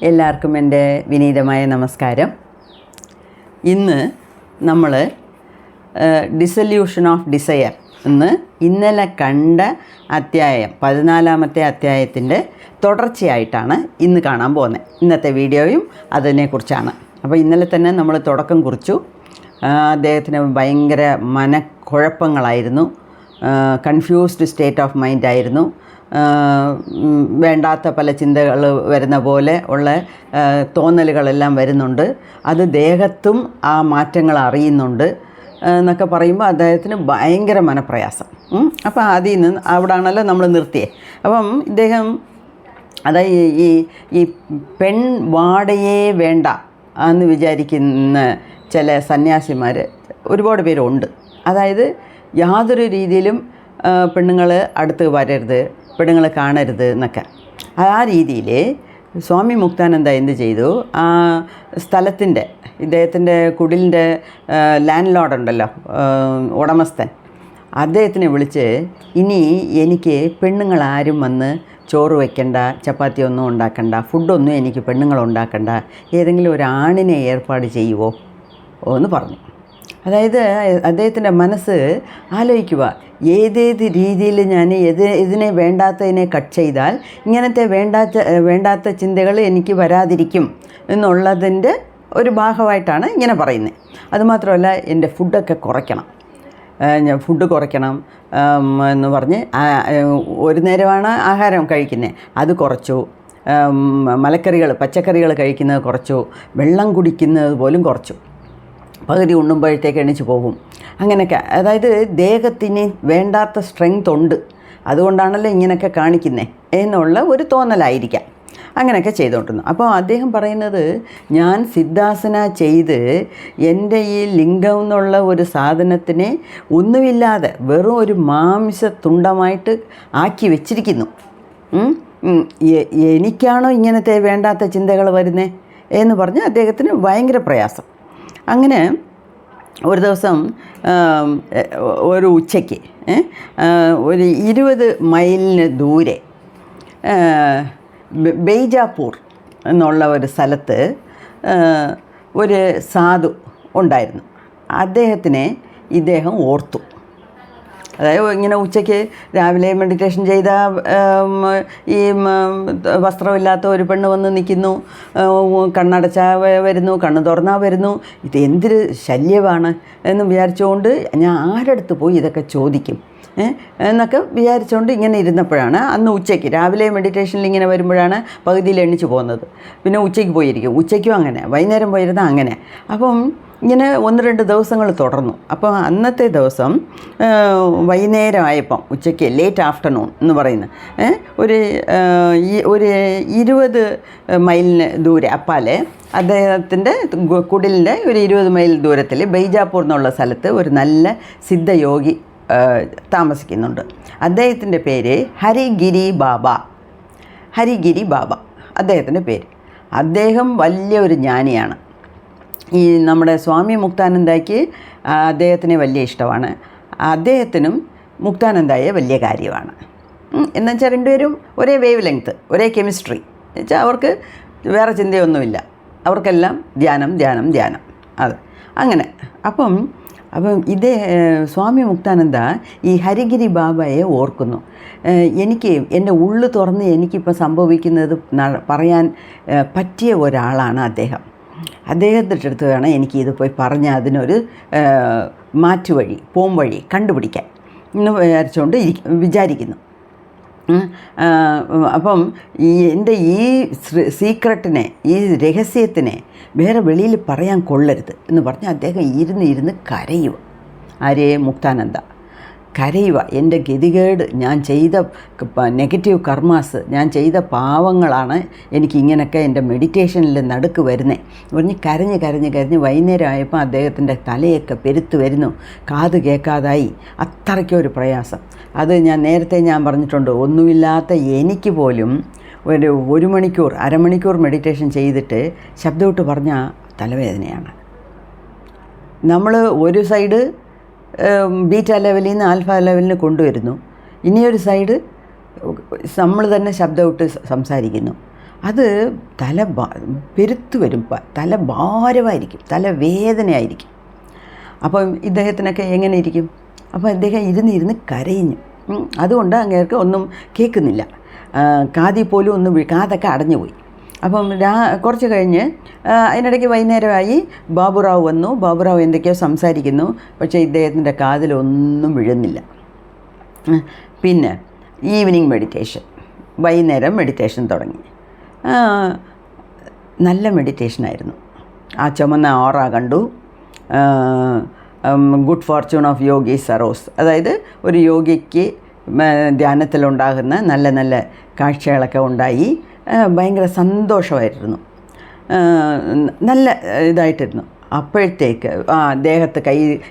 എല്ലാവർക്കും എൻ്റെ വിനീതമായ നമസ്കാരം. ഇന്ന് നമ്മൾ ഡിസൊല്യൂഷൻ ഓഫ് ഡിസയർ എന്ന് ഇന്നലെ കണ്ട അധ്യായം 14-ാമത്തെ അധ്യായത്തിൻ്റെ തുടർച്ചയായിട്ടാണ് ഇന്ന് കാണാൻ പോകുന്നത്. ഇന്നത്തെ വീഡിയോയും അതിനെക്കുറിച്ചാണ്. അപ്പോൾ ഇന്നലെ തന്നെ നമ്മൾ തുടക്കം കുറിച്ചു. അദ്ദേഹത്തിന് ഭയങ്കര മനക്കുഴപ്പങ്ങളായിരുന്നു, കൺഫ്യൂസ്ഡ് സ്റ്റേറ്റ് ഓഫ് മൈൻഡ് ആയിരുന്നു. വേണ്ടാത്ത പല ചിന്തകൾ വരുന്ന പോലെ ഉള്ള തോന്നലുകളെല്ലാം വരുന്നുണ്ട്. അത് ദേഹത്തും ആ മാറ്റങ്ങൾ അറിയുന്നുണ്ട് എന്നൊക്കെ പറയുമ്പോൾ അദ്ദേഹത്തിന് ഭയങ്കര മനപ്രയാസം. അപ്പോൾ അതിൽ നിന്ന് അവിടാണല്ലോ നമ്മൾ നിർത്തിയേ. അപ്പം ഇദ്ദേഹം അതായത് ഈ പെൺ വാടയെ വേണ്ട എന്ന് വിചാരിക്കുന്ന ചില സന്യാസിമാർ ഒരുപാട് പേരുണ്ട്. അതായത് യാതൊരു രീതിയിലും പെണ്ണുങ്ങൾ അടുത്ത് വരരുത്, പെണ്ണുങ്ങൾ കാണരുത് എന്നൊക്കെ. ആ രീതിയിൽ സ്വാമി മുക്താനന്ദ എന്ത് ചെയ്തു, ആ സ്ഥലത്തിൻ്റെ ഇദ്ദേഹത്തിൻ്റെ കുടിലിൻ്റെ ലാൻഡ് ലോർഡ് ഉണ്ടല്ലോ, ഉടമസ്ഥൻ, അദ്ദേഹത്തിനെ വിളിച്ച് ഇനി എനിക്ക് പെണ്ണുങ്ങളാരും വന്ന് ചോറ് വയ്ക്കണ്ട, ചപ്പാത്തി ഒന്നും ഉണ്ടാക്കണ്ട, ഫുഡൊന്നും എനിക്ക് പെണ്ണുങ്ങളുണ്ടാക്കണ്ട, ഏതെങ്കിലും ഒരു ആണിനെ ഏർപ്പാട് ചെയ്യുമോ എന്ന് പറഞ്ഞു. അതായത് അദ്ദേഹത്തിൻ്റെ മനസ്സ് ആലോചിക്കുക, ഏതേത് രീതിയിൽ ഞാൻ ഇതിനെ വേണ്ടാത്തതിനെ കട്ട് ചെയ്താൽ ഇങ്ങനത്തെ വേണ്ടാത്ത ചിന്തകൾ എനിക്ക് വരാതിരിക്കും എന്നുള്ളതിൻ്റെ ഒരു ഭാഗമായിട്ടാണ് ഇങ്ങനെ പറയുന്നത്. അതുമാത്രമല്ല, എൻ്റെ ഫുഡൊക്കെ കുറയ്ക്കണം, ഫുഡ് കുറയ്ക്കണം എന്ന് പറഞ്ഞ് ഒരു നേരമാണ് ആഹാരം കഴിക്കുന്നത്, അത് കുറച്ചു. മലക്കറികൾ പച്ചക്കറികൾ കഴിക്കുന്നത് കുറച്ചു. വെള്ളം കുടിക്കുന്നത് പോലും കുറച്ചു. പകുതി ഉണ്ണുമ്പോഴത്തേക്ക് എണീച്ച് പോകും. അങ്ങനെയൊക്കെ. അതായത് ദേഹത്തിന് വേണ്ടാത്ത സ്ട്രെങ്ത് ഉണ്ട്, അതുകൊണ്ടാണല്ലോ ഇങ്ങനെയൊക്കെ കാണിക്കുന്നത് എന്നുള്ള ഒരു തോന്നലായിരിക്കാം. അങ്ങനെയൊക്കെ ചെയ്തുകൊണ്ടിരുന്നു. അപ്പോൾ അദ്ദേഹം പറയുന്നത്, ഞാൻ സിദ്ധാസന ചെയ്ത് എൻ്റെ ഈ ലിംഗം എന്നുള്ള ഒരു സാധനത്തിനെ ഒന്നുമില്ലാതെ വെറും ഒരു മാംസത്തുണ്ടമായിട്ട് ആക്കി വെച്ചിരിക്കുന്നു. എനിക്കാണോ ഇങ്ങനത്തെ വേണ്ടാത്ത ചിന്തകൾ വരുന്നത് എന്ന് പറഞ്ഞ് അദ്ദേഹത്തിന് ഭയങ്കര പ്രയാസം. അങ്ങനെ ഒരു ദിവസം ഒരു ഉച്ചയ്ക്ക് ഒരു 20 മൈലിന് ദൂരെ ബെയ്ജാപ്പൂർ എന്നുള്ള ഒരു സ്ഥലത്ത് ഒരു സാധു ഉണ്ടായിരുന്നു. അദ്ദേഹത്തിനെ ഇദ്ദേഹം ഓർത്തു. അതായത് ഇങ്ങനെ ഉച്ചയ്ക്ക് രാവിലെ മെഡിറ്റേഷൻ ചെയ്ത ഈ വസ്ത്രമില്ലാത്ത ഒരു പെണ്ണ് വന്ന് നിൽക്കുന്നു, കണ്ണടച്ചാൽ വരുന്നു, കണ്ണ് തുറന്നാൽ വരുന്നു, ഇത് എന്തൊരു ശല്യമാണ് എന്ന് വിചാരിച്ചുകൊണ്ട് ഞാൻ ആരടുത്ത് പോയി ഇതൊക്കെ ചോദിക്കും എന്നൊക്കെ വിചാരിച്ചുകൊണ്ട് ഇങ്ങനെ ഇരുന്നപ്പോഴാണ് അന്ന് ഉച്ചയ്ക്ക്, രാവിലെ മെഡിറ്റേഷനിൽ ഇങ്ങനെ വരുമ്പോഴാണ് പകുതിയിൽ എണ്ണിച്ച് പോകുന്നത്. പിന്നെ ഉച്ചയ്ക്ക് പോയിരിക്കും, ഉച്ചയ്ക്കും അങ്ങനെ, വൈകുന്നേരം പോയിരുന്നാൽ അങ്ങനെ. അപ്പം ഇങ്ങനെ 1-2 ദിവസങ്ങൾ തുടർന്നു. അപ്പോൾ അന്നത്തെ ദിവസം വൈകുന്നേരം ആയപ്പം, ഉച്ചയ്ക്ക് ലേറ്റ് ആഫ്റ്റർനൂൺ എന്ന് പറയുന്നത്, ഒരു 20 മൈലിന് ദൂരെ അപ്പാലെ അദ്ദേഹത്തിൻ്റെ കുടിലിൻ്റെ ഒരു 20 മൈൽ ദൂരത്തിൽ ബെയ്ജാപ്പൂർ എന്നുള്ള സ്ഥലത്ത് ഒരു നല്ല സിദ്ധയോഗി താമസിക്കുന്നുണ്ട്. അദ്ദേഹത്തിൻ്റെ പേര് ഹരിഗിരി ബാബ അദ്ദേഹത്തിൻ്റെ പേര്. അദ്ദേഹം വലിയൊരു ജ്ഞാനിയാണ്. ഈ നമ്മുടെ സ്വാമി മുക്താനന്ദയ്ക്ക് അദ്ദേഹത്തിനെ വലിയ ഇഷ്ടമാണ്, അദ്ദേഹത്തിനും മുക്താനന്ദയെ വലിയ കാര്യമാണ്. എന്നുവെച്ചാൽ രണ്ടുപേരും ഒരേ വേവ് ലെങ്ത്ത്, ഒരേ കെമിസ്ട്രി. എന്നുവെച്ചാൽ അവർക്ക് വേറെ ചിന്തയൊന്നുമില്ല, അവർക്കെല്ലാം ധ്യാനം. അത് അങ്ങനെ. അപ്പം സ്വാമി മുക്താനന്ദ ഈ ഹരിഗിരി ബാബയെ ഓർക്കുന്നു. എനിക്ക് എൻ്റെ ഉള്ളു തുറന്ന് എനിക്കിപ്പോൾ സംഭവിക്കുന്നത് പറയാൻ പറ്റിയ ഒരാളാണ് അദ്ദേഹം. അദ്ദേഹത്തിൻ്റെ അടുത്ത് വേണം എനിക്കിത് പോയി പറഞ്ഞ് അതിനൊരു മാറ്റുവഴി, പോംവഴി കണ്ടുപിടിക്കാൻ എന്ന് വിചാരിക്കുന്നു. അപ്പം എൻ്റെ ഈ സീക്രട്ടിനെ, ഈ രഹസ്യത്തിനെ വേറെ വെളിയിൽ പറയാൻ കൊള്ളരുത് എന്ന് പറഞ്ഞ് അദ്ദേഹം ഇരുന്ന് കരയുക. ആരേ? മുക്താനന്ദ കരയുക. എൻ്റെ ഗതികേട്, ഞാൻ ചെയ്ത നെഗറ്റീവ് കർമാസ്, ഞാൻ ചെയ്ത പാവങ്ങളാണ് എനിക്ക് ഇങ്ങനെയൊക്കെ എൻ്റെ മെഡിറ്റേഷനിൽ നടുക്ക് വരുന്നത് പറഞ്ഞ് കരഞ്ഞ് വൈകുന്നേരം ആയപ്പോൾ അദ്ദേഹത്തിൻ്റെ തലയൊക്കെ പെരുത്ത് വരുന്നു, കാത് കേൾക്കാതായി, അത്രയ്ക്കൊരു പ്രയാസം. അത് നേരത്തെ ഞാൻ പറഞ്ഞിട്ടുണ്ട്, ഒന്നുമില്ലാത്ത എനിക്ക് പോലും ഒരു 1 മണിക്കൂർ, അരമണിക്കൂർ മെഡിറ്റേഷൻ ചെയ്തിട്ട് ശബ്ദമിട്ട് പറഞ്ഞാൽ തലവേദനയാണ്. നമ്മൾ ഒരു സൈഡ് ബീറ്റ ലെവലിൽ നിന്ന് ആൽഫ ലെവലിന് കൊണ്ടുവരുന്നു, ഇനിയൊരു സൈഡ് നമ്മൾ തന്നെ ശബ്ദമിട്ട് സംസാരിക്കുന്നു. അത് പെരുത്ത് വരും, തല ഭാരമായിരിക്കും, തലവേദനയായിരിക്കും. അപ്പം ഇദ്ദേഹത്തിനൊക്കെ എങ്ങനെ ഇരിക്കും? അപ്പോൾ അദ്ദേഹം ഇരുന്ന് കരയിഞ്ഞു. അതുകൊണ്ട് അങ്ങേർക്ക് ഒന്നും കേൾക്കുന്നില്ല, കാതിൽ പോലും ഒന്നും കാതൊക്കെ അടഞ്ഞു പോയി. അപ്പം കുറച്ച് കഴിഞ്ഞ് അതിനിടയ്ക്ക് വൈകുന്നേരമായി, ബാബുറാവ് വന്നു. ബാബുറാവ് എന്തൊക്കെയോ സംസാരിക്കുന്നു, പക്ഷേ ഇദ്ദേഹത്തിൻ്റെ കാതിലൊന്നും വീഴുന്നില്ല. പിന്നെ ഈവനിങ് മെഡിറ്റേഷൻ, വൈകുന്നേരം മെഡിറ്റേഷൻ തുടങ്ങി. നല്ല മെഡിറ്റേഷനായിരുന്നു. ആ ചുമന്ന ഓറ കണ്ടു. ഗുഡ് ഫോർച്യൂൺ ഓഫ് യോഗി സറോസ്, അതായത് ഒരു യോഗിക്ക് ധ്യാനത്തിലുണ്ടാകുന്ന നല്ല നല്ല കാഴ്ചകളൊക്കെ ഉണ്ടായി. ഭയങ്കര സന്തോഷമായിരുന്നു, നല്ല ഇതായിട്ടിരുന്നു. അപ്പോഴത്തേക്ക് അദ്ദേഹത്തെ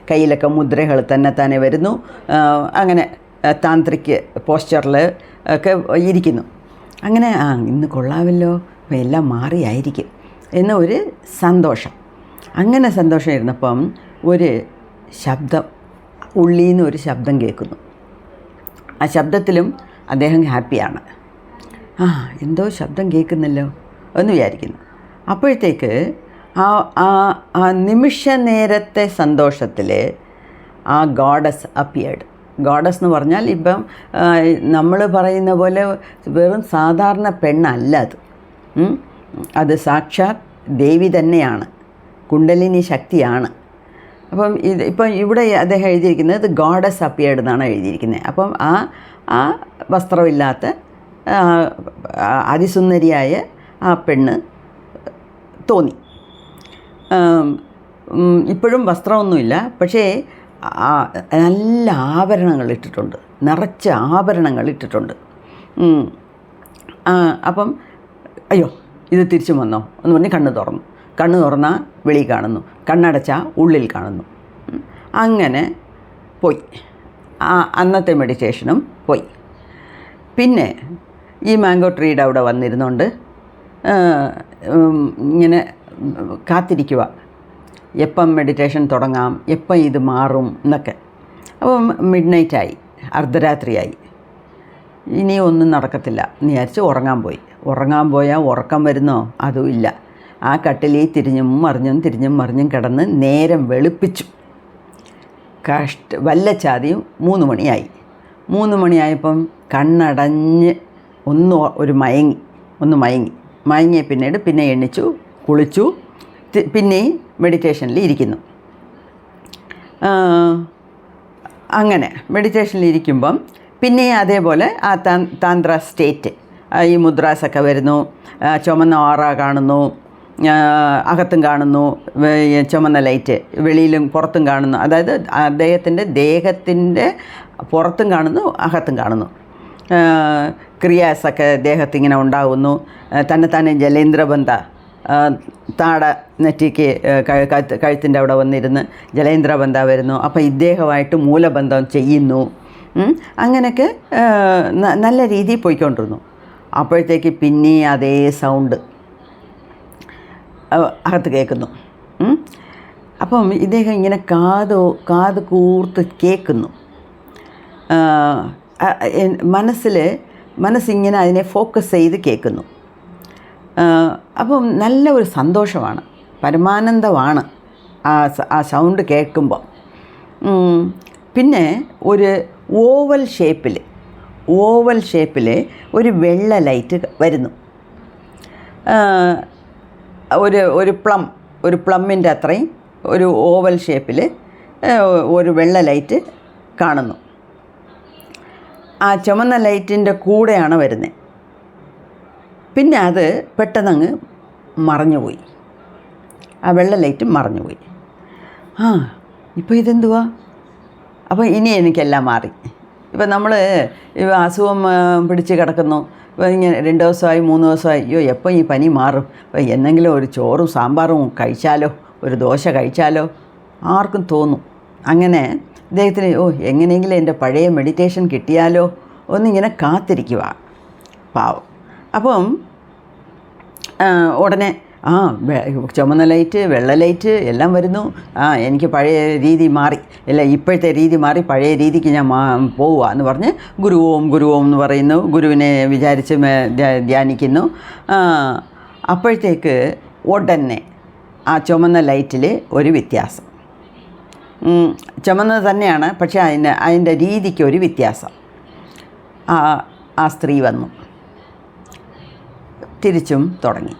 കയ്യിലൊക്കെ മുദ്രകൾ തന്നെ വരുന്നു. അങ്ങനെ താന്ത്രിക് പോസ്ചറിൽ ഒക്കെ ഇരിക്കുന്നു. അങ്ങനെ ഇന്ന് കൊള്ളാമല്ലോ, എല്ലാം മാറിയായിരിക്കും എന്ന ഒരു സന്തോഷം. അങ്ങനെ സന്തോഷം ഇരുന്നപ്പം ഒരു ശബ്ദം, ഉള്ളിൽ നിന്ന് ഒരു ശബ്ദം കേൾക്കുന്നു. ആ ശബ്ദത്തിലും അദ്ദേഹം ഹാപ്പിയാണ്. എന്തോ ശബ്ദം കേൾക്കുന്നല്ലോ എന്ന് വിചാരിക്കുന്നു. അപ്പോഴത്തേക്ക് ആ നിമിഷ നേരത്തെ സന്തോഷത്തിൽ ആ ഗോഡസ് അപ്പിയേർഡ്. ഗോഡസ് എന്ന് പറഞ്ഞാൽ ഇപ്പം നമ്മൾ പറയുന്ന പോലെ വെറും സാധാരണ പെണ്ണല്ല അത്. അത് സാക്ഷാത് ദേവി തന്നെയാണ്, കുണ്ടലിനി ശക്തിയാണ്. അപ്പം ഇപ്പം ഇവിടെ അദ്ദേഹം എഴുതിയിരിക്കുന്നത് ഇത് ഗോഡസ് അപ്പിയേർഡ് എന്നാണ് എഴുതിയിരിക്കുന്നത്. അപ്പം ആ വസ്ത്രമില്ലാത്ത അതിസുന്ദരിയായ ആ പെണ്ണ് തോന്നി. ഇപ്പോഴും വസ്ത്രമൊന്നുമില്ല, പക്ഷേ നല്ല ആഭരണങ്ങൾ ഇട്ടിട്ടുണ്ട്, നിറച്ച ആഭരണങ്ങൾ ഇട്ടിട്ടുണ്ട്. അപ്പം അയ്യോ ഇത് തിരിച്ചു വന്നോ എന്ന് പറഞ്ഞ് കണ്ണ് തുറന്നാൽ വെളിയിൽ കാണുന്നു, കണ്ണടച്ചാൽ ഉള്ളിൽ കാണുന്നു. അങ്ങനെ പോയി. അന്നത്തെ മെഡിറ്റേഷനും പോയി. പിന്നെ ഈ മാംഗോ ട്രീയുടെ അവിടെ വന്നിരുന്നുകൊണ്ട് ഇങ്ങനെ കാത്തിരിക്കുക, എപ്പം മെഡിറ്റേഷൻ തുടങ്ങാം, എപ്പം ഇത് മാറും എന്നൊക്കെ. അപ്പം മിഡ്നൈറ്റായി, അർദ്ധരാത്രിയായി. ഇനി ഒന്നും നടക്കത്തില്ല എന്ന് വിചാരിച്ച് ഉറങ്ങാൻ പോയാൽ ഉറക്കം വരുന്നോ? അതും ഇല്ല. ആ കട്ടിലിൽ തിരിഞ്ഞും മറിഞ്ഞും കിടന്ന് നേരം വെളുപ്പിച്ചു. വല്ല ചാതിയും 3 മണിയായി. 3 മണിയായപ്പം കണ്ണടഞ്ഞ് മയങ്ങി പിന്നെ എണ്ണിച്ചു, കുളിച്ചു, പിന്നെയും മെഡിറ്റേഷനിൽ ഇരിക്കുന്നു. അങ്ങനെ മെഡിറ്റേഷനിൽ ഇരിക്കുമ്പം പിന്നെ അതേപോലെ ആ താന്ത്ര സ്റ്റേറ്റ്, ഈ മുദ്രാസൊക്കെ വരുന്നു, ചുമന്ന ഓറ കാണുന്നു, അകത്തും കാണുന്നു ചുമന്ന ലൈറ്റ്, വെളിയിലും പുറത്തും കാണുന്നു. അതായത് അദ്ദേഹത്തിൻ്റെ ദേഹത്തിൻ്റെ പുറത്തും കാണുന്നു, അകത്തും കാണുന്നു. ക്രിയാസൊക്കെ ദേഹത്തിങ്ങനെ ഉണ്ടാകുന്നു. തന്നെ ജലേന്ദ്രബന്ധ താട നെറ്റിക്ക് കഴുത്തിൻ്റെ അവിടെ വന്നിരുന്ന് ജലേന്ദ്രബന്ധ വരുന്നു. അപ്പോൾ ഇദ്ദേഹമായിട്ട് മൂലബന്ധം ചെയ്യുന്നു. അങ്ങനെയൊക്കെ നല്ല രീതിയിൽ പോയിക്കൊണ്ടിരുന്നു. അപ്പോഴത്തേക്ക് പിന്നെ അതേ സൗണ്ട് അകത്ത് കേൾക്കുന്നു. അപ്പം ഇദ്ദേഹം ഇങ്ങനെ കാത് കൂർത്ത് കേൾക്കുന്നു. മനസ്സിങ്ങനെ അതിനെ ഫോക്കസ് ചെയ്ത് കേൾക്കുന്നു. അപ്പം നല്ല ഒരു സന്തോഷമാണ്, പരമാനന്ദമാണ് ആ സൗണ്ട് കേൾക്കുമ്പോൾ. പിന്നെ ഒരു ഓവൽ ഷേപ്പിൽ ഒരു വെള്ള ലൈറ്റ് വരുന്നു. ഒരു പ്ലമ്മിൻ്റെ അത്രയും ഒരു ഓവൽ ഷേപ്പിൽ ഒരു വെള്ള ലൈറ്റ് കാണുന്നു. ആ ചുമന്ന ലൈറ്റിൻ്റെ കൂടെയാണ് വരുന്നത്. പിന്നെ അത് പെട്ടെന്നങ്ങ് മറഞ്ഞുപോയി, ആ വെള്ള ലൈറ്റ് മറഞ്ഞുപോയി. ഇപ്പോൾ ഇതെന്തുവാ? അപ്പോൾ ഇനി എനിക്കെല്ലാം മാറി. ഇപ്പം നമ്മൾ അസുഖം പിടിച്ച് കിടക്കുന്നു, ഇങ്ങനെ 2 ദിവസമായി 3 ദിവസമായി, അയ്യോ എപ്പോൾ ഈ പനി മാറും, എന്തെങ്കിലും ഒരു ചോറും സാമ്പാറും കഴിച്ചാലോ, ഒരു ദോശ കഴിച്ചാലോ ആർക്കും തോന്നും. അങ്ങനെ ഇദ്ദേഹത്തിന് എങ്ങനെയെങ്കിലും എൻ്റെ പഴയ മെഡിറ്റേഷൻ കിട്ടിയാലോ ഒന്നിങ്ങനെ കാത്തിരിക്കുക പാവം. അപ്പം ഉടനെ ആ ചുമന്ന ലൈറ്റ്, വെള്ള ലൈറ്റ് എല്ലാം വരുന്നു. എനിക്ക് പഴയ രീതി മാറി, അല്ല ഇപ്പോഴത്തെ രീതി മാറി, പഴയ രീതിക്ക് ഞാൻ പോവുക എന്ന് പറഞ്ഞ് ഗുരുവോം എന്ന് പറയുന്നു. ഗുരുവിനെ വിചാരിച്ച് ധ്യാനിക്കുന്നു. അപ്പോഴത്തേക്ക് ഉടനെ ആ ചുമന്ന ലൈറ്റിൽ ഒരു വ്യത്യാസം. ചുമന്നത് തന്നെയാണ്, പക്ഷേ അതിൻ്റെ രീതിക്ക് ഒരു വ്യത്യാസം. ആ സ്ത്രീ വന്നു, തിരിച്ചും തുടങ്ങി.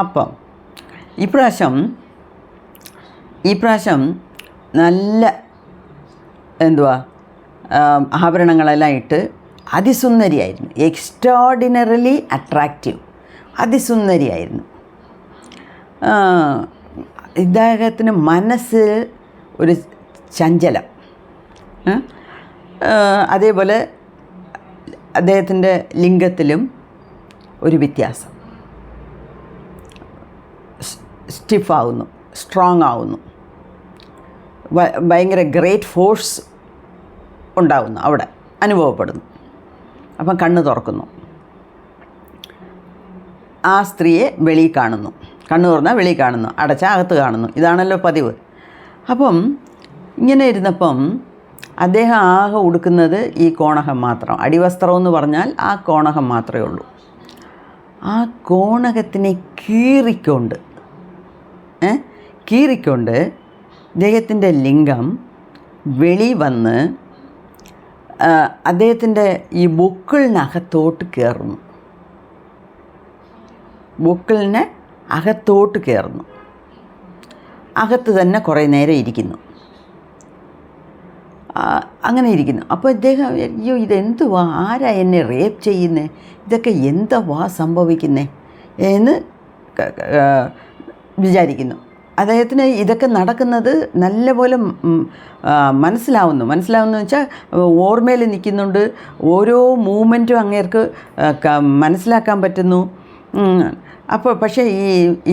അപ്പം ഇപ്രാവശ്യം നല്ല ആഭരണങ്ങളെല്ലാം ഇട്ട് അതിസുന്ദരിയായിരുന്നു. എക്സ്ട്രാഡിനറിലി അട്രാക്റ്റീവ്, അതിസുന്ദരിയായിരുന്നു. ഇദ്ദേഹത്തിന് മനസ്സിൽ ഒരു ചഞ്ചലം. അതേപോലെ അദ്ദേഹത്തിൻ്റെ ലിംഗത്തിലും ഒരു വ്യത്യാസം. സ്റ്റിഫാവുന്നു, സ്ട്രോങ് ആവുന്നു, ഭയങ്കര ഗ്രേറ്റ് ഫോഴ്സ് ഉണ്ടാവുന്നു, അവിടെ അനുഭവപ്പെടുന്നു. അപ്പം കണ്ണ് തുറക്കുന്നു. ആ സ്ത്രീയെ വെളിയിൽ കാണുന്നു. കണ്ണ് തുറന്നാൽ വെളിയിൽ കാണുന്നു, അടച്ചാൽ അകത്ത് കാണുന്നു. ഇതാണല്ലോ പതിവ്. അപ്പം ഇങ്ങനെ ഇരുന്നപ്പം അദ്ദേഹം ആകെ ഉടുക്കുന്നത് ഈ കോണകം മാത്രം. അടിവസ്ത്രം എന്ന് പറഞ്ഞാൽ ആ കോണകം മാത്രമേ ഉള്ളൂ. ആ കോണകത്തിനെ കീറിക്കൊണ്ട് അദ്ദേഹത്തിൻ്റെ ലിംഗം വെളി വന്ന് അദ്ദേഹത്തിൻ്റെ ഈ ബുക്കിളിനകത്തോട്ട് കയറുന്നു. ബുക്കിളിനെ അകത്തോട്ട് കയറുന്നു. അകത്ത് തന്നെ കുറേ നേരം ഇരിക്കുന്നു. അങ്ങനെ ഇരിക്കുന്നു. അപ്പോൾ ഇദ്ദേഹം അയ്യോ ഇതെന്തുവാ, ആരാ എന്നെ റേപ്പ് ചെയ്യുന്നത്, ഇതൊക്കെ എന്തുവാ സംഭവിക്കുന്നത് എന്ന് വിചാരിക്കുന്നു. അദ്ദേഹത്തിന് ഇതൊക്കെ നടക്കുന്നത് നല്ലപോലെ മനസ്സിലാവുന്നു വെച്ചാൽ ഓർമ്മയിൽ നിൽക്കുന്നുണ്ട്. ഓരോ മൂവ്മെൻറ്റും അങ്ങേർക്ക് മനസ്സിലാക്കാൻ പറ്റുന്നു. അപ്പോൾ പക്ഷേ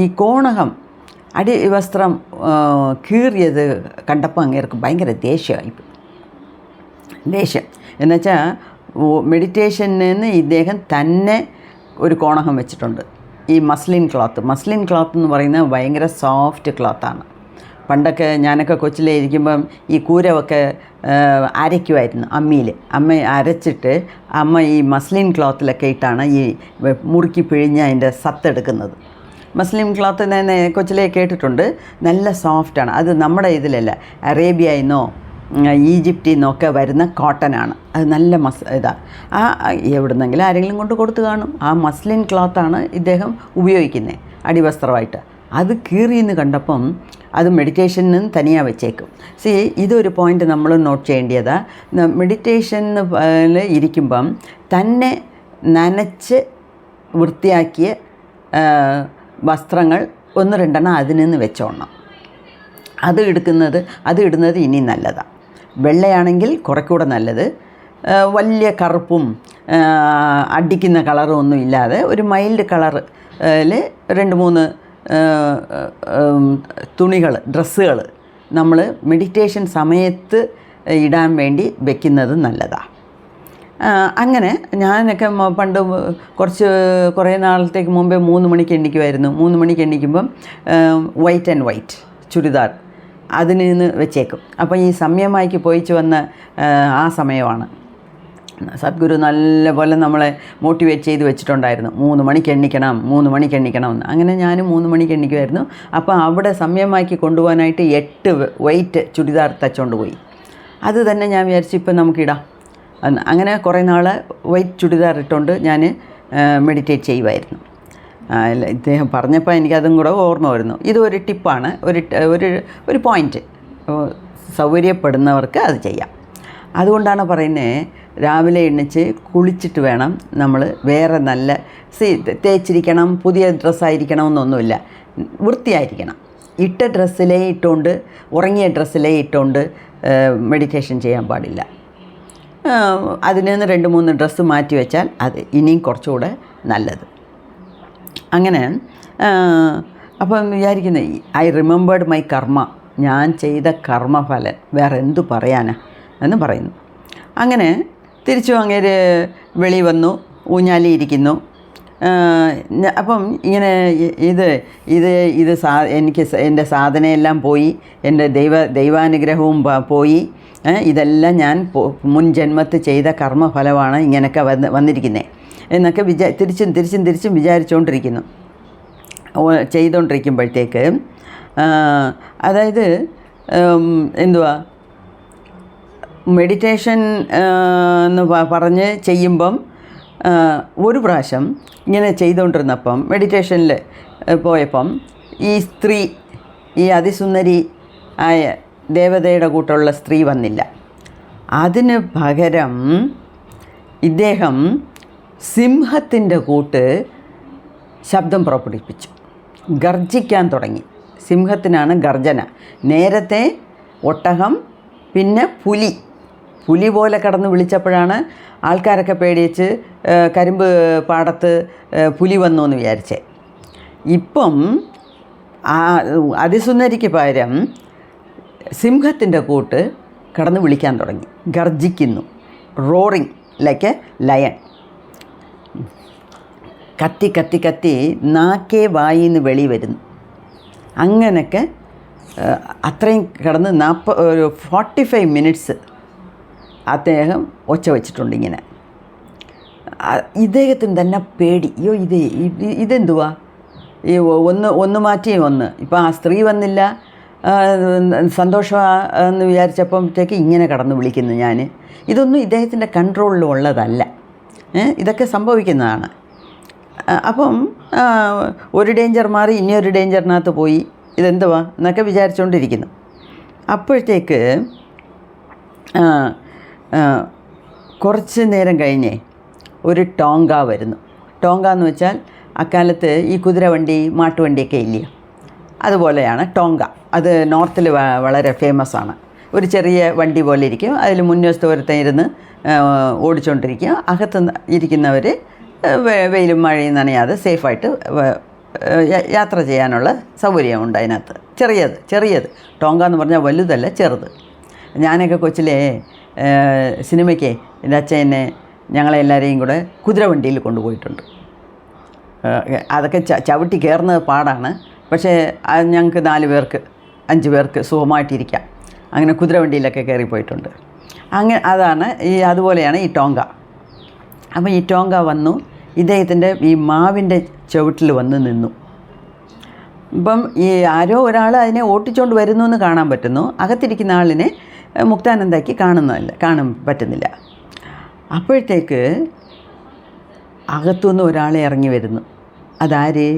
ഈ കോണകം അടിവസ്ത്രം കീറിയത് കണ്ടപ്പോൾ അങ്ങേർക്ക് ഭയങ്കര ദേഷ്യം എന്നുവെച്ചാൽ മെഡിറ്റേഷനിൽ നിന്ന് ഇദ്ദേഹം തന്നെ ഒരു കോണകം വെച്ചിട്ടുണ്ട്. ഈ മസ്ലിൻ ക്ലോത്ത് എന്ന് പറയുന്നത് ഭയങ്കര സോഫ്റ്റ് ക്ലോത്താണ്. പണ്ടൊക്കെ ഞാനൊക്കെ കൊച്ചിലേ ഇരിക്കുമ്പം ഈ കൂരവൊക്കെ അരയ്ക്കുമായിരുന്നു അമ്മ അരച്ചിട്ട് അമ്മ ഈ മസ്ലിൻ ക്ലോത്തിലൊക്കെ ഇട്ടാണ് ഈ മുറുക്കി പിഴിഞ്ഞ് അതിൻ്റെ സത്തെടുക്കുന്നത്. മസ്ലിൻ ക്ലോത്ത് ഞാൻ കൊച്ചിലേ കേട്ടിട്ടുണ്ട്. നല്ല സോഫ്റ്റാണ്. അത് നമ്മുടെ ഇതിലല്ല, അറേബ്യയിൽ നിന്നോ ഈജിപ്തിൽ നിന്നൊക്കെ വരുന്ന കോട്ടനാണ്. അത് നല്ല എവിടുന്നെങ്കിലും ആരെങ്കിലും കൊണ്ട് കൊടുത്തു കാണും. ആ മസ്ലിൻ ക്ലോത്താണ് ഇദ്ദേഹം ഉപയോഗിക്കുന്നത് അടിവസ്ത്രമായിട്ട്. അത് കീറിയെന്ന് കണ്ടപ്പം അത് മെഡിറ്റേഷനിൽ നിന്ന് തനിயாக വെച്ചേക്കും. ഇതൊരു പോയിൻ്റ് നമ്മൾ നോട്ട് ചെയ്യേണ്ടതാണ്. മെഡിറ്റേഷനിൽ ഇരിക്കുമ്പം തന്നെ നനച്ച് വൃത്തിയാക്കിയ വസ്ത്രങ്ങൾ 1-2 അതിൽ നിന്ന് വെച്ചോണം. അത് ഇടുന്നത് ഇനി നല്ലതാണ്. വെള്ളയാണെങ്കിൽ കുറേക്കൂടെ നല്ലത്. വലിയ കറുപ്പും അടിക്കുന്ന കളറും ഒന്നും ഇല്ലാതെ ഒരു മൈൽഡ് കളറിൽ 2-3 ഡ്രസ്സുകൾ നമ്മൾ മെഡിറ്റേഷൻ സമയത്ത് ഇടാൻ വേണ്ടി വെക്കുന്നത് നല്ലതാണ്. അങ്ങനെ ഞാനൊക്കെ പണ്ട് കുറേ നാളത്തേക്ക് മുമ്പേ 3 മണിക്ക് എണ്ണിക്കുമായിരുന്നു. 3 മണിക്ക് എണ്ണിക്കുമ്പം വൈറ്റ് ചുരിദാർ അതിന് നിന്ന് വെച്ചേക്കും. അപ്പോൾ ഈ സമയമായിക്ക് പോയിച്ച് വന്ന ആ സമയമാണ്. സദ്ഗുരു നല്ലപോലെ നമ്മളെ മോട്ടിവേറ്റ് ചെയ്ത് വെച്ചിട്ടുണ്ടായിരുന്നു. 3 മണിക്ക് എണ്ണിക്കണം എന്ന്. അങ്ങനെ ഞാനും 3 മണിക്ക് എണ്ണിക്കുമായിരുന്നു. അപ്പോൾ അവിടെ സമയമാക്കി കൊണ്ടുപോകാനായിട്ട് 8 വൈറ്റ് ചുരിദാർ തച്ചുകൊണ്ട് പോയി. അത് തന്നെ ഞാൻ വിചാരിച്ചു ഇപ്പം നമുക്കിടാം. അങ്ങനെ കുറേ നാൾ വൈറ്റ് ചുരിദാർ ഇട്ടുകൊണ്ട് ഞാൻ മെഡിറ്റേറ്റ് ചെയ്യുമായിരുന്നു. ഇദ്ദേഹം പറഞ്ഞപ്പോൾ എനിക്കതും കൂടെ ഓർമ്മ വരുന്നു. ഇതൊരു ടിപ്പാണ്, ഒരു പോയിൻറ്റ്. സൗകര്യപ്പെടുന്നവർക്ക് അത് ചെയ്യാം. അതുകൊണ്ടാണ് പറയുന്നത് രാവിലെ എണ്ണിച്ച് കുളിച്ചിട്ട് വേണം നമ്മൾ വേറെ നല്ല തേച്ചിരിക്കണം, പുതിയ ഡ്രസ്സായിരിക്കണം എന്നൊന്നുമില്ല, വൃത്തിയായിരിക്കണം. ഇട്ട ഡ്രസ്സിലേ ഇട്ടുകൊണ്ട് ഉറങ്ങിയ ഡ്രസ്സിലേ ഇട്ടുകൊണ്ട് മെഡിറ്റേഷൻ ചെയ്യാൻ പാടില്ല. അതിൽ നിന്ന് 2-3 ഡ്രസ്സ് മാറ്റി വെച്ചാൽ അത് ഇനിയും കുറച്ചുകൂടെ നല്ലത്. അങ്ങനെ അപ്പം വിചാരിക്കുന്നത് ഐ റിമെമ്പേർഡ് മൈ കർമ്മ, ഞാൻ ചെയ്ത കർമ്മഫലം വേറെ എന്തു പറയാനാ എന്ന് പറയുന്നു. അങ്ങനെ തിരിച്ചു അങ്ങേര് വെളി വന്നു, ഊഞ്ഞാലി ഇരിക്കുന്നു. അപ്പം ഇങ്ങനെ ഇത് ഇത് ഇത് എനിക്ക് എൻ്റെ സാധനയെല്ലാം പോയി, എൻ്റെ ദൈവാനുഗ്രഹവും പോയി, ഇതെല്ലാം ഞാൻ മുൻ ജന്മത്തിൽ ചെയ്ത കർമ്മഫലമാണ് ഇങ്ങനെയൊക്കെ വന്നിരിക്കുന്നത് എന്നൊക്കെ തിരിച്ചും വിചാരിച്ചുകൊണ്ടിരിക്കുന്നു. ചെയ്തുകൊണ്ടിരിക്കുമ്പോഴത്തേക്ക് അതായത് എന്തുവാ മെഡിറ്റേഷൻ എന്ന് പറഞ്ഞ് ചെയ്യുമ്പം ഒരു പ്രാവശ്യം ഇങ്ങനെ ചെയ്തുകൊണ്ടിരുന്നപ്പം മെഡിറ്റേഷനിൽ പോയപ്പം ഈ സ്ത്രീ, ഈ അതിസുന്ദരി ആയ ദേവതയുടെ കൂട്ടുള്ള സ്ത്രീ വന്നില്ല. അതിന് പകരം ഇദ്ദേഹം സിംഹത്തിൻ്റെ കൂട്ട് ശബ്ദം പുറപ്പെടുവിപ്പിച്ചു, ഗർജിക്കാൻ തുടങ്ങി. സിംഹത്തിനാണ് ഗർജന. നേരത്തെ ഒട്ടകം, പിന്നെ പുലി പോലെ കടന്ന് വിളിച്ചപ്പോഴാണ് ആൾക്കാരൊക്കെ പേടിച്ച് കരിമ്പ് പാടത്ത് പുലി വന്നു എന്ന് വിചാരിച്ചേ. ഇപ്പം അതിസുന്ദരിക്ക് പകരം സിംഹത്തിൻ്റെ കൂട്ട് കടന്ന് വിളിക്കാൻ തുടങ്ങി, ഗർജിക്കുന്നു, റോറിങ് ലൈക്ക് എ ലയൺ. കത്തി കത്തി കത്തി നാക്കേ വായിന്ന് വെളി വരുന്നു. അങ്ങനെയൊക്കെ അത്രയും കിടന്ന് 45 മിനിറ്റ്സ് അദ്ദേഹം ഒച്ച വെച്ചിട്ടുണ്ട്. ഇങ്ങനെ ഇദ്ദേഹത്തിന് തന്നെ പേടി, അയ്യോ ഇതെന്തുവാ ഈ ഒന്ന് മാറ്റി ഒന്ന്. ഇപ്പം ആ സ്ത്രീ വന്നില്ല, സന്തോഷമെന്ന് വിചാരിച്ചപ്പോഴത്തേക്ക് ഇങ്ങനെ കടന്ന് വിളിക്കുന്നു ഞാൻ. ഇതൊന്നും ഇദ്ദേഹത്തിൻ്റെ കൺട്രോളിൽ ഉള്ളതല്ല, ഇതൊക്കെ സംഭവിക്കുന്നതാണ്. അപ്പം ഒരു ഡേഞ്ചർ മാറി ഇനിയൊരു ഡേഞ്ചറിനകത്ത് പോയി, ഇതെന്തുവാ എന്നൊക്കെ വിചാരിച്ചുകൊണ്ടിരിക്കുന്നു. അപ്പോഴത്തേക്ക് കുറച്ച് നേരം കഴിഞ്ഞേ ഒരു ടോങ്ക വരുന്നു. ടോങ്ക എന്ന് വെച്ചാൽ അക്കാലത്ത് ഈ കുതിരവണ്ടി മാട്ടുവണ്ടിയൊക്കെ ഇല്ലയോ, അതുപോലെയാണ് ടോങ്ക. അത് നോർത്തിൽ വളരെ ഫേമസ് ആണ്. ഒരു ചെറിയ വണ്ടി പോലെ ഇരിക്കും, അതിൽ മുൻവശത്ത് ഒരുത്തൻ ഇരുന്ന് ഓടിച്ചുകൊണ്ടിരിക്കുക. അകത്ത് ഇരിക്കുന്നവർ വെയിലും മഴയും നനയാതെ സേഫായിട്ട് യാത്ര ചെയ്യാനുള്ള സൗകര്യമുണ്ട് അതിനകത്ത്. ചെറിയത് ടോങ്ക എന്ന് പറഞ്ഞാൽ വലുതല്ല, ചെറുത്. ഞാനൊക്കെ കൊച്ചിലെ സിനിമയ്ക്ക് എൻ്റെ അച്ഛനെ ഞങ്ങളെല്ലാവരെയും കൂടെ കുതിരവണ്ടിയിൽ കൊണ്ടുപോയിട്ടുണ്ട്. അതൊക്കെ ചവിട്ടി കയറുന്നത് പാടാണ്, പക്ഷേ ഞങ്ങൾക്ക് 4 പേർക്ക് 5 പേർക്ക് സുഖമായിട്ടിരിക്കാം. അങ്ങനെ കുതിരവണ്ടിയിലൊക്കെ കയറിപ്പോയിട്ടുണ്ട്. അതാണ് അതുപോലെയാണ് ഈ ടോങ്ക. അപ്പം ഈ ടോങ്ക വന്നു ഇദ്ദേഹത്തിൻ്റെ ഈ മാവിൻ്റെ ചുവട്ടിൽ വന്ന് നിന്നു. ഇപ്പം ഈ ആരോ ഒരാൾ അതിനെ ഓട്ടിച്ചുകൊണ്ട് വരുന്നു എന്ന് കാണാൻ പറ്റുന്നു. അകത്തിരിക്കുന്ന ആളിനെ മുക്താനന്ദയ്ക്ക് കാണാൻ പറ്റുന്നില്ല. അപ്പോഴത്തേക്ക് അകത്തുനിന്ന് ഒരാളെ ഇറങ്ങി വരുന്നു. അതാര്?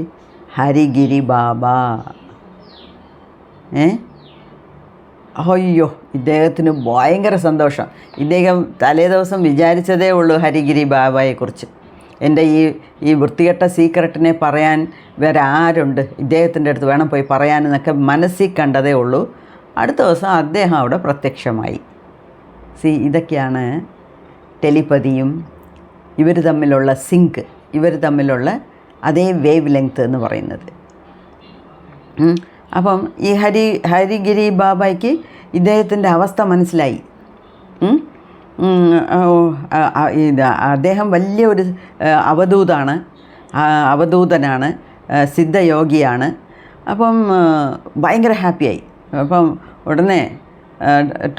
ഹരിഗിരി ബാബ. അയ്യോ, ഇദ്ദേഹത്തിന് ഭയങ്കര സന്തോഷം. ഇദ്ദേഹം തലേദിവസം വിചാരിച്ചതേ ഉള്ളൂ ഹരിഗിരി ബാബയെക്കുറിച്ച്. എൻ്റെ ഈ വൃത്തികെട്ട സീക്രട്ടിനെ പറയാൻ വേറെ ആരുണ്ട്, ഇദ്ദേഹത്തിൻ്റെ അടുത്ത് വേണം പോയി പറയാനെന്നൊക്കെ മനസ്സിൽ കണ്ടതേ ഉള്ളൂ. അടുത്ത ദിവസം അദ്ദേഹം അവിടെ പ്രത്യക്ഷമായി. ഇതൊക്കെയാണ് ടെലിപ്പതിയും ഇവർ തമ്മിലുള്ള സിങ്ക്, ഇവർ തമ്മിലുള്ള അതേ വേവ് ലെങ്ത് എന്ന് പറയുന്നത്. അപ്പം ഈ ഹരിഗിരി ബാബയ്ക്ക് ഇദ്ദേഹത്തിൻ്റെ അവസ്ഥ മനസ്സിലായി. അദ്ദേഹം വലിയൊരു അവധൂതനാണ്, സിദ്ധയോഗിയാണ്. അപ്പം ഭയങ്കര ഹാപ്പിയായി. അപ്പം ഉടനെ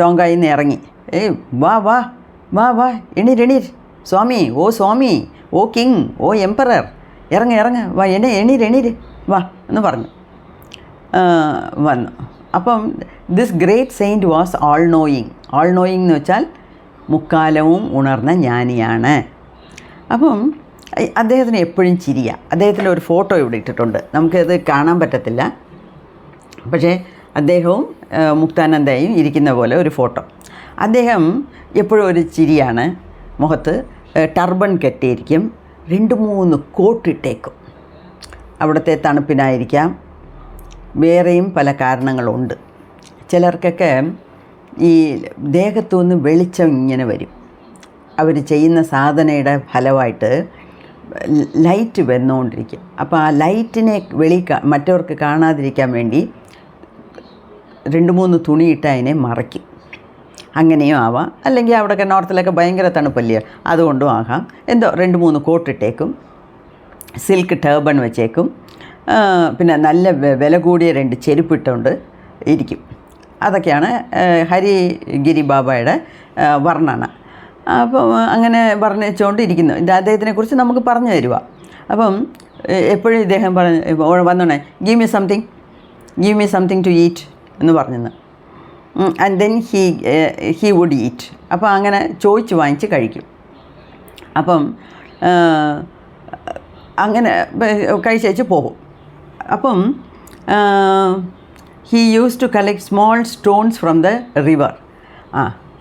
ടോങ്കായിൽ നിന്ന് ഇറങ്ങി, വാ വാ വാ വാ എണീർ സ്വാമി, സ്വാമി, കിങ്, എംപറർ, ഇറങ്ങ വാ, എണീർ വാ എന്ന് പറഞ്ഞു വന്നു. അപ്പം this great saint was all knowing എന്ന് വെച്ചാൽ മുക്കാലവും ഉണർന്ന ജ്ഞാനിയാണ്. അപ്പം അദ്ദേഹത്തിന് എപ്പോഴും ചിരിയാണ്. അദ്ദേഹത്തിൻ്റെ ഒരു ഫോട്ടോ ഇവിടെ ഇട്ടിട്ടുണ്ട്, നമുക്കത് കാണാൻ പറ്റത്തില്ല, പക്ഷേ അദ്ദേഹവും മുക്താനന്ദയും ഇരിക്കുന്ന പോലെ ഒരു ഫോട്ടോ. അദ്ദേഹം എപ്പോഴും ഒരു ചിരിയാണ് മുഖത്ത്. ടർബൺ കെട്ടിയിരിക്കും, 2-3 കോട്ടിട്ടേക്കും. അവിടുത്തെ തണുപ്പിനായിരിക്കാം, വേറെയും പല കാരണങ്ങളുണ്ട്. ചിലർക്കൊക്കെ ഈ ദേഹത്തുനിന്ന് വെളിച്ചം ഇങ്ങനെ വരും. അവർ ചെയ്യുന്ന സാധനയുടെ ഫലമായിട്ട് ലൈറ്റ് വന്നുകൊണ്ടിരിക്കും. അപ്പോൾ ആ ലൈറ്റിനെ മറ്റവർക്ക് കാണാതിരിക്കാൻ വേണ്ടി 2-3 തുണിയിട്ട് അതിനെ മറയ്ക്കും. അങ്ങനെയും ആവാം, അല്ലെങ്കിൽ അവിടെയൊക്കെ നോർത്തിലൊക്കെ ഭയങ്കര തണുപ്പല്ലേ, അതുകൊണ്ടും ആകാം. എന്തോ 2-3 കോട്ടിട്ടേക്കും. സിൽക്ക് ടേബൺ വെച്ചേക്കും. പിന്നെ നല്ല വില കൂടിയ 2 ചെരുപ്പിട്ടുകൊണ്ട് ഇരിക്കും. അതൊക്കെയാണ് ഹരിഗിരി ബാബയുടെ വർണ്ണന. അപ്പം അങ്ങനെ വർണ്ണിച്ചുകൊണ്ടിരിക്കുന്നു. ഇത് അദ്ദേഹത്തിനെക്കുറിച്ച് നമുക്ക് പറഞ്ഞു തരുക. അപ്പം എപ്പോഴും ഇദ്ദേഹം വന്നോണേ give me something to eat എന്ന് പറഞ്ഞെന്ന്. And then he would eat. അപ്പോൾ അങ്ങനെ ചോദിച്ച് വാങ്ങിച്ച് കഴിക്കും. അപ്പം അങ്ങനെ കഴിച്ചേച്ച് പോകും. അപ്പം he use to collect small stones from the river.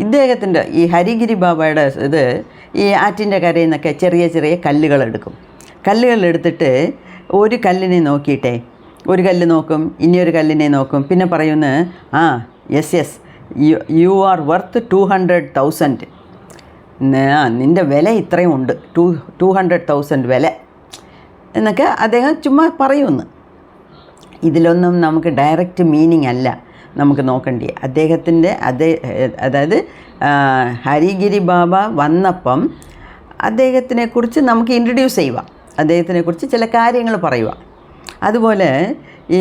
ഇദ്ദേഹത്തിൻ്റെ ഈ ഹരിഗിരി ബാബയുടെ ഇത് ഈ ആറ്റിൻ്റെ കരയിൽ നിന്നൊക്കെ ചെറിയ ചെറിയ കല്ലുകളെടുക്കും. കല്ലുകളെടുത്തിട്ട് ഒരു കല്ലിനെ നോക്കിയിട്ടേ ഒരു കല്ല് നോക്കും, ഇനിയൊരു കല്ലിനെ നോക്കും, പിന്നെ പറയുന്നു യെസ് യു ആർ വർത്ത് 200,000. നിൻ്റെ വില ഇത്രയും ഉണ്ട്, 200,000 വില എന്നൊക്കെ അദ്ദേഹം ചുമ്മാ പറയുമെന്ന്. ഇതിലൊന്നും നമുക്ക് ഡയറക്റ്റ് മീനിങ് അല്ല നമുക്ക് നോക്കേണ്ടി. അദ്ദേഹത്തിൻ്റെ അതായത് ഹരിഗിരി ബാബ വന്നപ്പം അദ്ദേഹത്തിനെക്കുറിച്ച് നമുക്ക് ഇൻട്രൊഡ്യൂസ് ചെയ്യുക, അദ്ദേഹത്തിനെക്കുറിച്ച് ചില കാര്യങ്ങൾ പറയുക. അതുപോലെ ഈ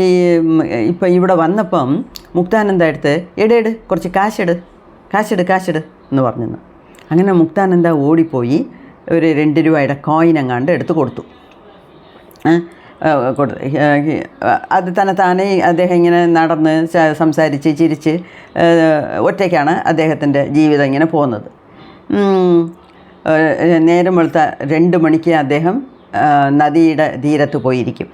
ഇപ്പം ഇവിടെ വന്നപ്പം മുക്താനന്ദ അടുത്ത് എട് കുറച്ച് കാശെട് എന്ന് പറഞ്ഞെന്ന്. അങ്ങനെ മുക്താനന്ദ ഓടിപ്പോയി ഒരു 2 രൂപയുടെ കോയിൻ എങ്ങാണ്ട് എടുത്ത് കൊടുത്തു. അത് താനേ അദ്ദേഹം ഇങ്ങനെ നടന്ന് സംസാരിച്ച് ചിരിച്ച് ഒറ്റയ്ക്കാണ് അദ്ദേഹത്തിൻ്റെ ജീവിതം ഇങ്ങനെ പോകുന്നത്. നേരം വെളുത്ത 2 മണിക്ക് അദ്ദേഹം നദിയുടെ തീരത്ത് പോയിരിക്കും.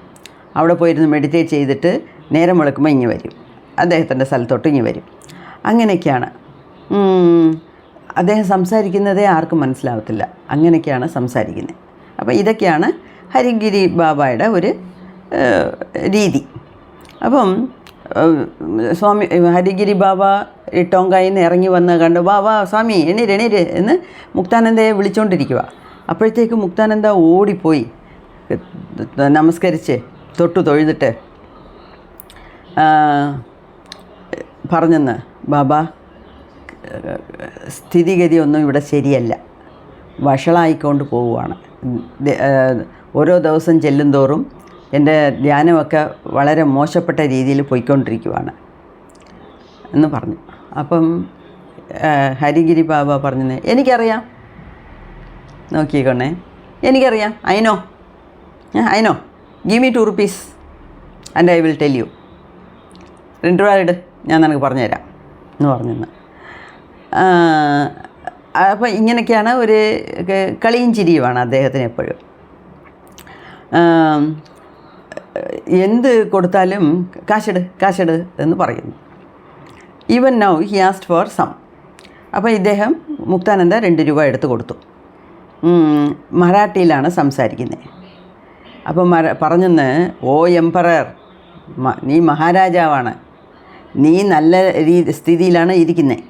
അവിടെ പോയിരുന്ന് മെഡിറ്റേറ്റ് ചെയ്തിട്ട് നേരം വെളുക്കുമ്പോൾ ഇങ്ങ് വരും, അദ്ദേഹത്തിൻ്റെ സ്ഥലത്തോട്ട് ഇങ്ങ് വരും. അങ്ങനെയൊക്കെയാണ് അദ്ദേഹം സംസാരിക്കുന്നതേ ആർക്കും മനസ്സിലാവത്തില്ല, അങ്ങനെയൊക്കെയാണ് സംസാരിക്കുന്നത്. അപ്പോൾ ഇതൊക്കെയാണ് ഹരിഗിരി ബാബയുടെ ഒരു രീതി. അപ്പം സ്വാമി ഹരിഗിരി ബാബ ടോങ്കായിൽ നിന്ന് ഇറങ്ങി വന്ന് കണ്ട് വാ സ്വാമി എണീര് എന്ന് മുക്താനന്ദയെ വിളിച്ചുകൊണ്ടിരിക്കുക. അപ്പോഴത്തേക്ക് മുക്താനന്ദ ഓടിപ്പോയി നമസ്കരിച്ച് തൊഴുതിട്ട് പറഞ്ഞെന്ന്, ബാബ സ്ഥിതിഗതിയൊന്നും ഇവിടെ ശരിയല്ല, വഷളായിക്കൊണ്ട് പോവുകയാണ്. ഓരോ ദിവസം ചെല്ലുന്തോറും എൻ്റെ ധ്യാനമൊക്കെ വളരെ മോശപ്പെട്ട രീതിയിൽ പോയിക്കൊണ്ടിരിക്കുകയാണ് എന്ന് പറഞ്ഞു. അപ്പം ഹരിഗിരി ബാബ പറഞ്ഞത്, എനിക്കറിയാം, നോക്കിക്കോണേ, എനിക്കറിയാം, I know give me 2 rupees and I will tell you. 2 രൂപ ഇട്, ഞാൻ നിനക്ക് പറഞ്ഞുതരാം എന്ന് പറഞ്ഞെന്ന്. അപ്പോൾ ഇങ്ങനെയൊക്കെയാണ് ഒരു കളിയും ചിരിയുമാണ് അദ്ദേഹത്തിന് എപ്പോഴും. എന്ത് കൊടുത്താലും കാശെട് എന്ന് പറയുന്നു. Even now he asked for some. അപ്പോൾ ഇദ്ദേഹം മുക്താനന്ദ 2 രൂപ എടുത്ത് കൊടുത്തു. മറാഠിയിലാണ് സംസാരിക്കുന്നത്. അപ്പോൾ പറഞ്ഞെന്ന്, ഓ എംപറർ, നീ മഹാരാജാവാണ്, നീ നല്ല സ്ഥിതിയിലാണ് ഇരിക്കുന്നത്,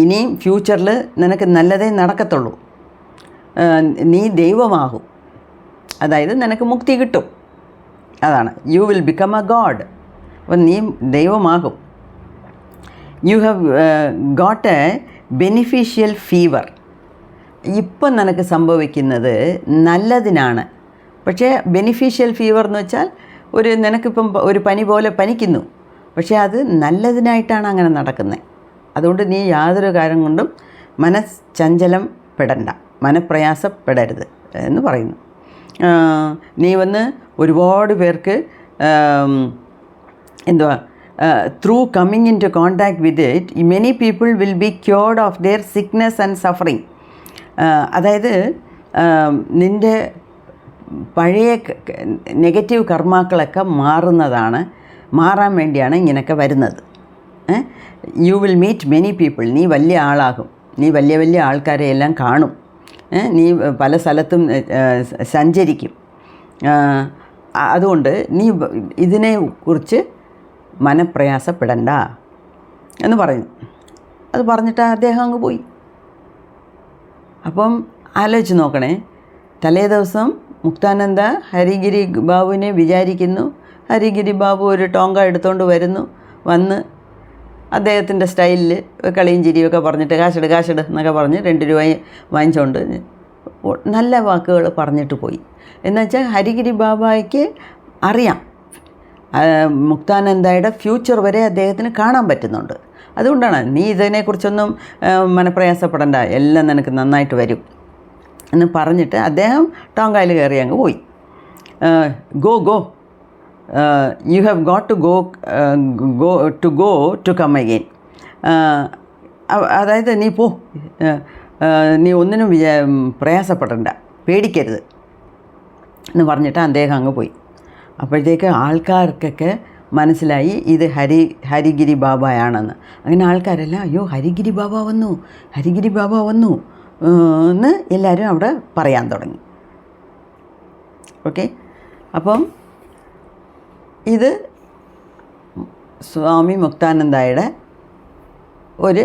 ഇനിയും ഫ്യൂച്ചറിൽ നിനക്ക് നല്ലതേ നടക്കത്തുള്ളൂ, നീ ദൈവമാകും, അതായത് നിനക്ക് മുക്തി കിട്ടും, അതാണ് you will become a god. അപ്പം നീ ദൈവമാകും. You have got a beneficial fever. ഇപ്പം നിനക്ക് സംഭവിക്കുന്നത് നല്ലതിനാണ്. പക്ഷേ ബെനിഫിഷ്യൽ ഫീവർ എന്ന് വെച്ചാൽ നിനക്കിപ്പം ഒരു പനി പോലെ പനിക്കുന്നു, പക്ഷേ അത് നല്ലതിനായിട്ടാണ് അങ്ങനെ നടക്കുന്നത്. അതുകൊണ്ട് നീ യാതൊരു കാര്യം കൊണ്ടും മനഃചഞ്ചലം പെടണ്ട, മനഃപ്രയാസപ്പെടരുത് എന്ന് പറയുന്നു. നീ വന്ന് ഒരുപാട് പേർക്ക് through coming in to contact with it many people will be cured of their sickness and suffering. അതായത് നിൻ്റെ പഴയ നെഗറ്റീവ് കർമാക്കളൊക്കെ മാറാൻ വേണ്ടിയാണ് ഇങ്ങനെയൊക്കെ വരുന്നത്. You will meet many people. നീ വലിയ ആളാകും, നീ വലിയ ആൾക്കാരെ എല്ലാം കാണും, നീ പല സ്ഥലത്തും സഞ്ചരിക്കും. അതുകൊണ്ട് നീ ഇതിനെക്കുറിച്ച് മനഃപ്രയാസപ്പെടണ്ട എന്ന് പറയുന്നു. അത് പറഞ്ഞിട്ട് അദ്ദേഹം അങ്ങ് പോയി. അപ്പം ആലോചിച്ച് നോക്കണേ, തലേ ദിവസം മുക്താനന്ദ ഹരിഗിരി ബാബുവിനെ വിചാരിക്കുന്നു. ഹരിഗിരി ബാബു ഒരു ടോങ്ക എടുത്തുകൊണ്ട് വന്ന് അദ്ദേഹത്തിൻ്റെ സ്റ്റൈലിൽ കളിയും ചിരിയൊക്കെ പറഞ്ഞിട്ട് കാശെട് എന്നൊക്കെ പറഞ്ഞ് 2 രൂപ വാങ്ങിച്ചുകൊണ്ട് നല്ല വാക്കുകൾ പറഞ്ഞിട്ട് പോയി. എന്നുവെച്ചാൽ ഹരിഗിരി ബാബയ്ക്ക് അറിയാം മുക്താനന്ദയുടെ ഫ്യൂച്ചർ വരെ അദ്ദേഹത്തിന് കാണാൻ പറ്റുന്നുണ്ട്. അതുകൊണ്ടാണ് നീ ഇതിനെക്കുറിച്ചൊന്നും മനപ്രയാസപ്പെടേണ്ട, എല്ലാം നിനക്ക് നന്നായിട്ട് വരും എന്ന് പറഞ്ഞിട്ട് അദ്ദേഹം ടോങ്കായിൽ കയറി അങ്ങ് പോയി. Go you have got to go to come again. അതായത് നീ പോ, നീ ഒന്നിനും പ്രയാസപ്പെടണ്ട, പേടിക്കരുത് എന്ന് പറഞ്ഞിട്ട് അദ്ദേഹം അങ്ങ് പോയി. അപ്പോഴത്തേക്ക് ആൾക്കാർക്കൊക്കെ മനസ്സിലായി ഇത് ഹരിഗിരി ബാബയാണെന്ന്. അങ്ങനെ ആൾക്കാരെല്ലാം അയ്യോ ഹരിഗിരി ബാബ വന്നു, ഹരിഗിരി ബാബ വന്നു എന്ന് എല്ലാവരും അവിടെ പറയാൻ തുടങ്ങി. ഓക്കെ, അപ്പം ഇത് സ്വാമി മുക്താനന്ദയുടെ ഒരു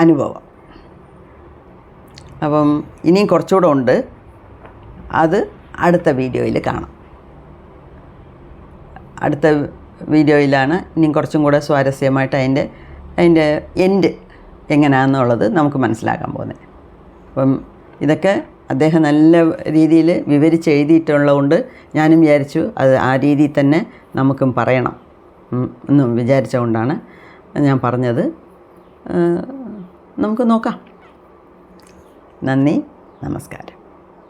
അനുഭവം. അപ്പം ഇനിയും കുറച്ചുകൂടെ ഉണ്ട്, അത് അടുത്ത വീഡിയോയിൽ കാണാം. അടുത്ത വീഡിയോയിലാണ് ഇനിയും കുറച്ചും കൂടെ സ്വാരസ്യമായിട്ട് അതിൻ്റെ എൻഡ് എങ്ങനെയാണെന്നുള്ളത് നമുക്ക് മനസ്സിലാക്കാൻ പോകുന്നത്. അപ്പം ഇതൊക്കെ അദ്ദേഹം നല്ല രീതിയിൽ വിവരിച്ച് എഴുതിയിട്ടുള്ളതുകൊണ്ട് ഞാനും വിചാരിച്ചു അത് ആ രീതിയിൽ തന്നെ നമുക്കും പറയണം എന്നും വിചാരിച്ചുകൊണ്ടാണ് ഞാൻ പറഞ്ഞത്. നമുക്ക് നോക്കാം. നന്ദി, നമസ്കാരം.